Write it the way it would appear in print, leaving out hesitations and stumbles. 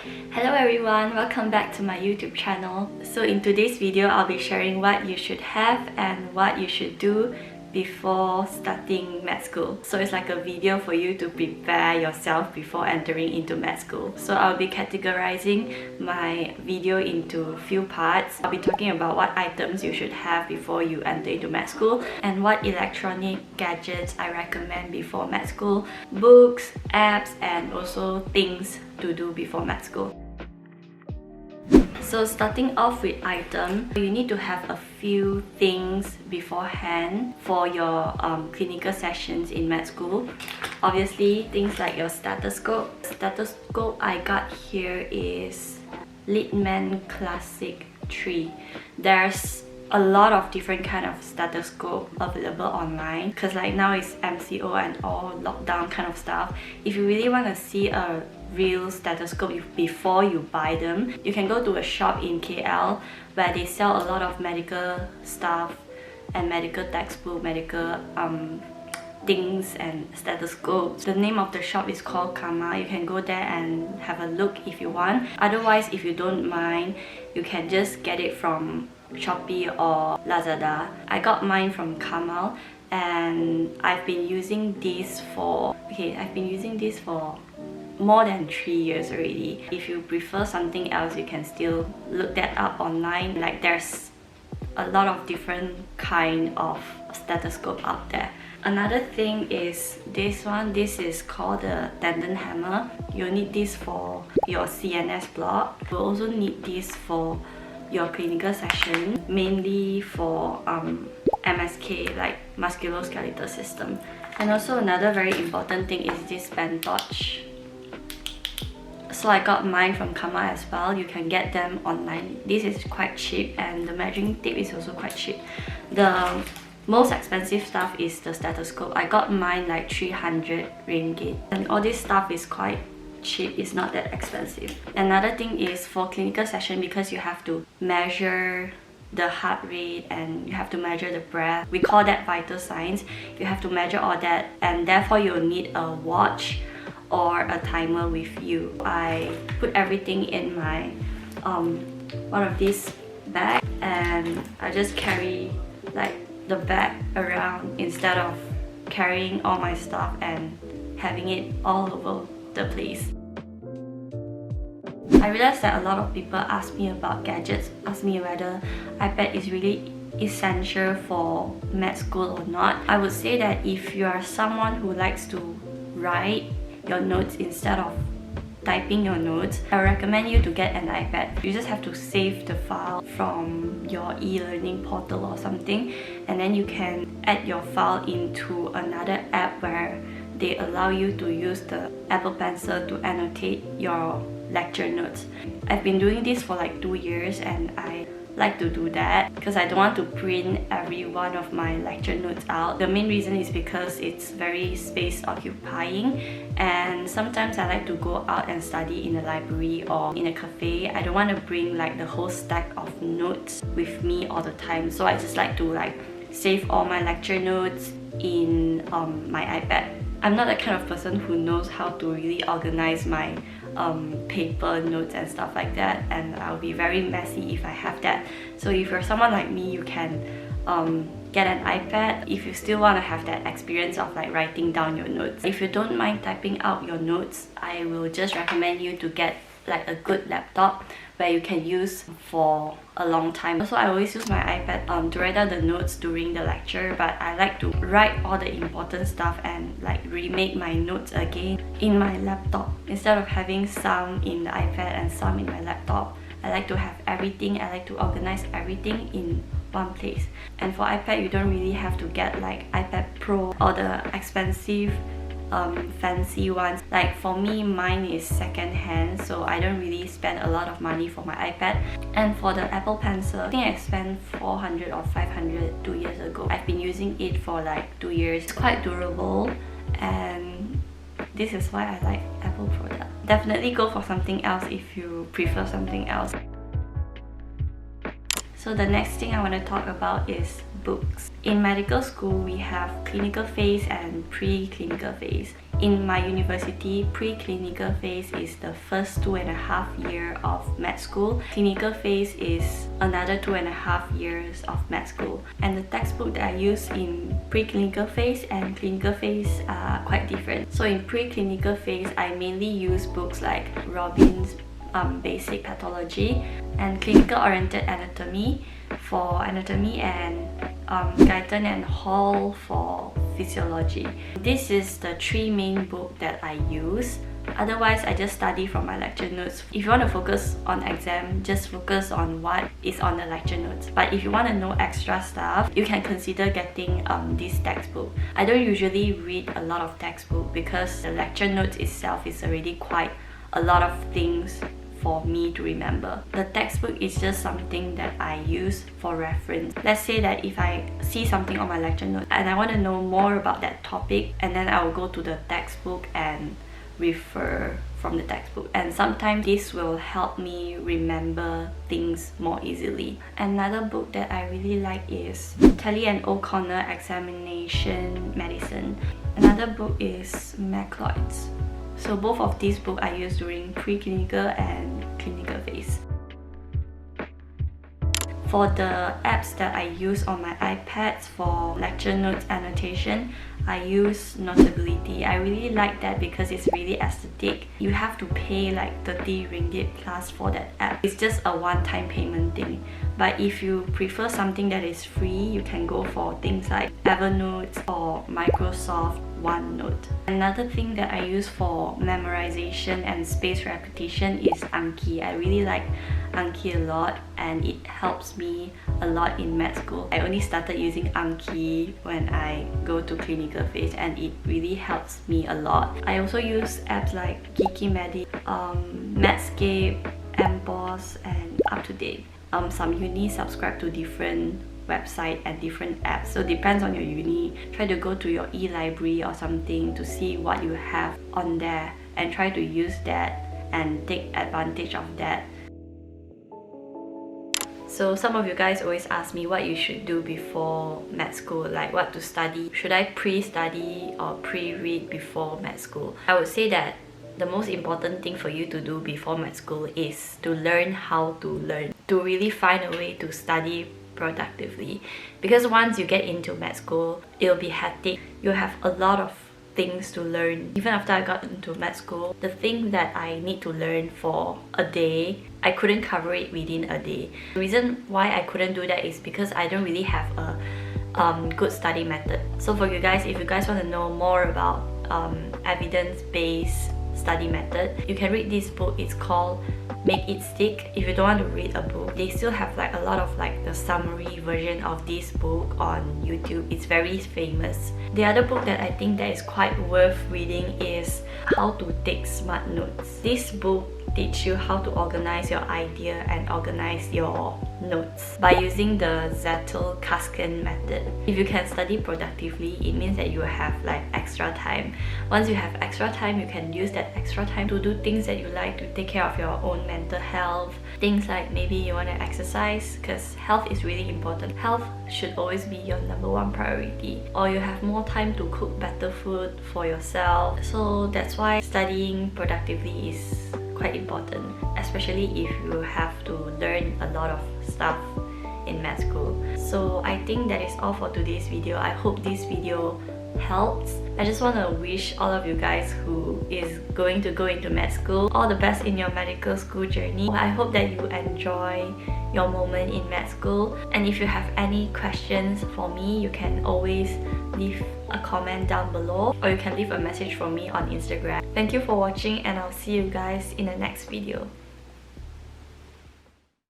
Hello everyone, welcome back to my YouTube channel. So in today's video, I'll be sharing what you should have and what you should do before starting med school. So it's like a video for you to prepare yourself before entering into med school. So I'll be categorizing my video into few parts. I'll be talking about what items you should have before you enter into med school and what electronic gadgets I recommend before med school, books, apps, and also things to do before med school. So starting off with item, you need to have a few things beforehand for your clinical sessions in med school. Obviously, things like your stethoscope. Stethoscope I got here is Littmann Classic 3. There's a lot of different kind of stethoscope available online because like now it's MCO and all lockdown kind of stuff. If you really want to see a real stethoscope before you buy them, you can go to a shop in KL where they sell a lot of medical stuff and medical textbook, medical things and stethoscopes. The name of the shop is called Kama. You can go there and have a look if you want. Otherwise, if you don't mind, you can just get it from Shopee or Lazada. I got mine from Kamal and I've been using this for more than 3 years already. If you prefer something else, you can still look that up online. Like there's a lot of different kind of stethoscope out there. Another thing is this one. This is called the tendon hammer. You'll need this for your CNS block. You'll also need this for your clinical session, mainly for MSK, like musculoskeletal system. And also another very important thing is this pen torch. So I got mine from Kama as well. You can get them online. This is quite cheap and the measuring tape is also quite cheap. The most expensive stuff is the stethoscope. I got mine like 300 ringgit. And all this stuff is quite cheap, it's not that expensive. Another thing is for clinical session, because you have to measure the heart rate and you have to measure the breath. We call that vital signs. You have to measure all that and therefore you'll need a watch or a timer with you. I put everything in my one of these bags and I just carry like the bag around instead of carrying all my stuff and having it all over the place. I realized that a lot of people ask me about gadgets, ask me whether iPad is really essential for med school or not. I would say that if you are someone who likes to write your notes instead of typing your notes, I recommend you to get an iPad. You just have to save the file from your e-learning portal or something, and then you can add your file into another app where they allow you to use the Apple Pencil to annotate your lecture notes. I've been doing this for like 2 years and I like to do that because I don't want to print every one of my lecture notes out. The main reason is because it's very space occupying and sometimes I like to go out and study in a library or in a cafe. I don't want to bring like the whole stack of notes with me all the time, so I just like to like save all my lecture notes in my iPad. I'm not the kind of person who knows how to really organize my paper notes and stuff like that, and I'll be very messy if I have that. So if you're someone like me, you can get an iPad if you still want to have that experience of like writing down your notes. If you don't mind typing out your notes, I will just recommend you to get like a good laptop where you can use for a long time. So I always use my iPad to write down the notes during the lecture, but I like to write all the important stuff and like remake my notes again in my laptop. Instead of having some in the iPad and some in my laptop, I like to have everything. I like to organize everything in one place. And for iPad, you don't really have to get like iPad Pro or the expensive fancy ones. Like for me, mine is second hand, so I don't really spend a lot of money for my iPad. And for the Apple Pencil, I think I spent 400 or 500 2 years ago. I've been using it for like 2 years. It's quite durable and this is why I like Apple product. Definitely go for something else if you prefer something else. So the next thing I want to talk about is books. In medical school, we have clinical phase and pre-clinical phase. In my university, pre-clinical phase is the first 2.5 years of med school. Clinical phase is another 2.5 years of med school. And the textbook that I use in pre-clinical phase and clinical phase are quite different. So in pre-clinical phase, I mainly use books like Robin's Basic Pathology and Clinical Oriented Anatomy for anatomy, and Guyton and Hall for physiology. This is the 3 main books that I use. Otherwise, I just study from my lecture notes. If you want to focus on exam, just focus on what is on the lecture notes. But if you want to know extra stuff, you can consider getting this textbook. I don't usually read a lot of textbook because the lecture notes itself is already quite a lot of things for me to remember. The textbook is just something that I use for reference. Let's say that if I see something on my lecture note and I want to know more about that topic, and then I will go to the textbook and refer from the textbook, and sometimes this will help me remember things more easily. Another book that I really like is Kelly and O'Connor Examination Medicine. Another book is Macleod's. So both of these books I use during preclinical and clinical phase. For the apps that I use on my iPads for lecture notes annotation, I use Notability. I really like that because it's really aesthetic. You have to pay like 30 ringgit plus for that app. It's just a one-time payment thing. But if you prefer something that is free, you can go for things like Evernote or Microsoft OneNote. Another thing that I use for memorization and spaced repetition is Anki. I really like Anki a lot, and it helps me a lot in med school. I only started using Anki when I go to clinical phase, and it really helps me a lot. I also use apps like Geekymedic, Medscape, MBoss, and UpToDate. Some uni subscribe to different website and different apps, so depends on your uni. Try to go to your e-library or something to see what you have on there and try to use that and take advantage of that. So some of you guys always ask me what you should do before med school, like what to study. Should I pre-study or pre-read before med school? I would say that the most important thing for you to do before med school is to learn how to learn, to really find a way to study productively. Because once you get into med school, it'll be hectic. You'll have a lot of things to learn. Even after I got into med school, the thing that I need to learn for a day, I couldn't cover it within a day. The reason why I couldn't do that is because I don't really have a good study method. So for you guys, if you guys want to know more about evidence-based study method, you can read this book. It's called Make It Stick. If you don't want to read a book, they still have like a lot of like the summary version of this book on YouTube. It's very famous. The other book that I think that is quite worth reading is How to Take Smart Notes. This book teach you how to organize your idea and organize your notes by using the Zettel-Kasten method. If you can study productively, it means that you have like extra time. Once you have extra time, you can use that extra time to do things that you like, to take care of your own mental health. Things like maybe you want to exercise, because health is really important. Health should always be your #1 priority. Or you have more time to cook better food for yourself. So that's why studying productively is quite important, especially if you have to learn a lot of stuff in med school. So I think that is all for today's video. I hope this video helps. I just want to wish all of you guys who is going to go into med school all the best in your medical school journey. I hope that you enjoy your moment in med school, and if you have any questions for me, you can always leave a comment down below, or you can leave a message for me on Instagram. Thank you for watching, and I'll see you guys in the next video.